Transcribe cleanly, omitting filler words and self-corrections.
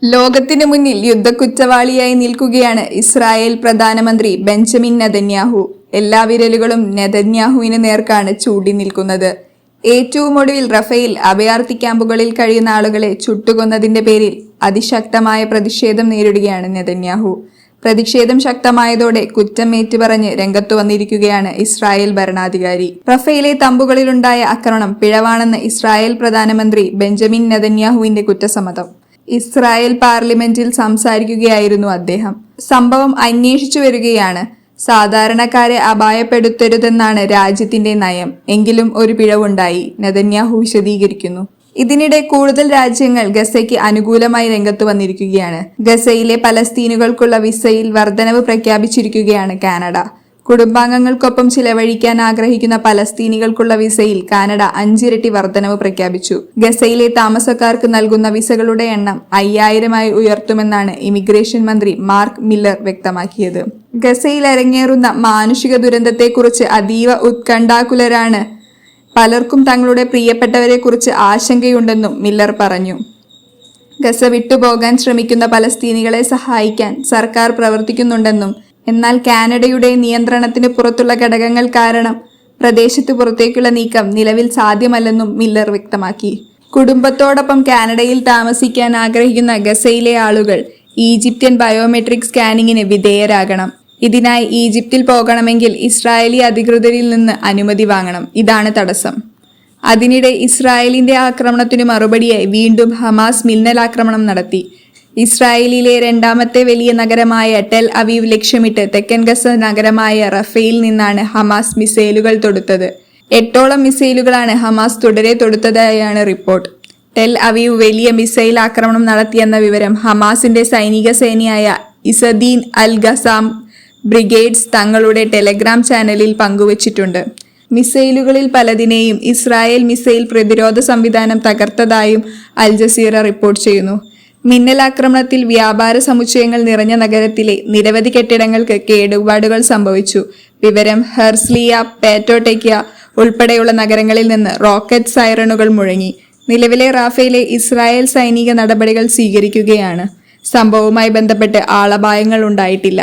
ലോകത്തിന് മുന്നിൽ യുദ്ധക്കുറ്റവാളിയായി നിൽക്കുകയാണ് ഇസ്രായേൽ പ്രധാനമന്ത്രി ബെഞ്ചമിൻ നെതന്യാഹു. എല്ലാ വിരലുകളും നെതന്യാഹുവിന് നേർക്കാണ് ചൂണ്ടി നിൽക്കുന്നത്. ഏറ്റവും ഒടുവിൽ റഫേൽ അഭയാർത്ഥി ക്യാമ്പുകളിൽ കഴിയുന്ന ആളുകളെ ചുട്ടുകൊന്നതിന്റെ പേരിൽ അതിശക്തമായ പ്രതിഷേധം നേരിടുകയാണ് നെതന്യാഹു. പ്രതിഷേധം ശക്തമായതോടെ കുറ്റം ഏറ്റുപറഞ്ഞ് രംഗത്തു വന്നിരിക്കുകയാണ് ഇസ്രായേൽ ഭരണാധികാരി. റഫേലെ തമ്പുകളിലുണ്ടായ ആക്രമണം പിഴവാണെന്ന് ഇസ്രായേൽ പ്രധാനമന്ത്രി ബെഞ്ചമിൻ നെതന്യാഹുവിന്റെ കുറ്റസമ്മതം. ഇസ്രായേൽ പാർലമെന്റിൽ സംസാരിക്കുകയായിരുന്നു അദ്ദേഹം. സംഭവം അന്വേഷിച്ചു വരികയാണ്. സാധാരണക്കാരെ അപായപ്പെടുത്തരുതെന്നാണ് രാജ്യത്തിന്റെ നയം. എങ്കിലും ഒരു പിഴവുണ്ടായി, നെതന്യാഹു വിശദീകരിക്കുന്നു. ഇതിനിടെ കൂടുതൽ രാജ്യങ്ങൾ ഗസയ്ക്ക് അനുകൂലമായി രംഗത്ത് വന്നിരിക്കുകയാണ്. ഗസയിലെ പലസ്തീനുകൾക്കുള്ള വിസയിൽ വർധനവ് പ്രഖ്യാപിച്ചിരിക്കുകയാണ് കാനഡ. കുടുംബാംഗങ്ങൾക്കൊപ്പം ചിലവഴിക്കാൻ ആഗ്രഹിക്കുന്ന പലസ്തീനികൾക്കുള്ള വിസയിൽ കാനഡ 5 ഇരട്ടി വർധനവ് പ്രഖ്യാപിച്ചു. ഗസയിലെ താമസക്കാർക്ക് നൽകുന്ന വിസകളുടെ എണ്ണം 5000 ഉയർത്തുമെന്നാണ് ഇമിഗ്രേഷൻ മന്ത്രി മാർക്ക് മില്ലർ വ്യക്തമാക്കിയത്. ഗസയിൽ അരങ്ങേറുന്ന മാനുഷിക ദുരന്തത്തെക്കുറിച്ച് അതീവ ഉത്കണ്ഠാകുലരാണ്. പലർക്കും തങ്ങളുടെ പ്രിയപ്പെട്ടവരെക്കുറിച്ച് ആശങ്കയുണ്ടെന്നും മില്ലർ പറഞ്ഞു. ഗസ വിട്ടുപോകാൻ ശ്രമിക്കുന്ന പലസ്തീനികളെ സഹായിക്കാൻ സർക്കാർ പ്രവർത്തിക്കുന്നുണ്ടെന്നും എന്നാൽ കാനഡയുടെ നിയന്ത്രണത്തിന് പുറത്തുള്ള ഘടകങ്ങൾ കാരണം പ്രദേശത്ത് പുറത്തേക്കുള്ള നീക്കം നിലവിൽ സാധ്യമല്ലെന്നും മില്ലർ വ്യക്തമാക്കി. കുടുംബത്തോടൊപ്പം കാനഡയിൽ താമസിക്കാൻ ആഗ്രഹിക്കുന്ന ഗസയിലെ ആളുകൾ ഈജിപ്ഷ്യൻ ബയോമെട്രിക് സ്കാനിങ്ങിന് വിധേയരാകണം. ഇതിനായി ഈജിപ്തിൽ പോകണമെങ്കിൽ ഇസ്രായേലി അധികൃതരിൽ നിന്ന് അനുമതി വാങ്ങണം. ഇതാണ് തടസ്സം. അതിനിടെ ഇസ്രായേലിന്റെ ആക്രമണത്തിനു മറുപടിയായി വീണ്ടും ഹമാസ് മിന്നലാക്രമണം നടത്തി. ഇസ്രായേലിലെ രണ്ടാമത്തെ വലിയ നഗരമായ ടെൽ അവീവ് ലക്ഷ്യമിട്ട് തെക്കൻ ഗസ നഗരമായ റഫേൽ നിന്നാണ് ഹമാസ് മിസൈലുകൾ തൊടുത്തത്. 8ഓളം മിസൈലുകളാണ് ഹമാസ് തുടരെ തൊടുത്തതായാണ് റിപ്പോർട്ട്. ടെൽ അവീവ് വലിയ മിസൈൽ ആക്രമണം നടത്തിയെന്ന വിവരം ഹമാസിന്റെ സൈനിക സേനയായ ഇസദീൻ അൽ ഖസാം ബ്രിഗേഡ്സ് തങ്ങളുടെ ടെലഗ്രാം ചാനലിൽ പങ്കുവച്ചിട്ടുണ്ട്. മിസൈലുകളിൽ പലതിനെയും ഇസ്രായേൽ മിസൈൽ പ്രതിരോധ സംവിധാനം തകർത്തതായും അൽ ജസീറ റിപ്പോർട്ട് ചെയ്യുന്നു. മിന്നലാക്രമണത്തിൽ വ്യാപാര സമുച്ചയങ്ങൾ നിറഞ്ഞ നഗരത്തിലെ നിരവധി കെട്ടിടങ്ങൾക്ക് കേടുപാടുകൾ സംഭവിച്ചു. വിവരം ഹെർസ്ലിയ, പേറ്റോടെക്യ ഉൾപ്പെടെയുള്ള നഗരങ്ങളിൽ നിന്ന് റോക്കറ്റ് സൈറണുകൾ മുഴങ്ങി. നിലവിലെ റാഫേലെ ഇസ്രായേൽ സൈനിക നടപടികൾ സ്വീകരിക്കുകയാണ്. സംഭവവുമായി ബന്ധപ്പെട്ട് ആളപായങ്ങൾ ഉണ്ടായിട്ടില്ല.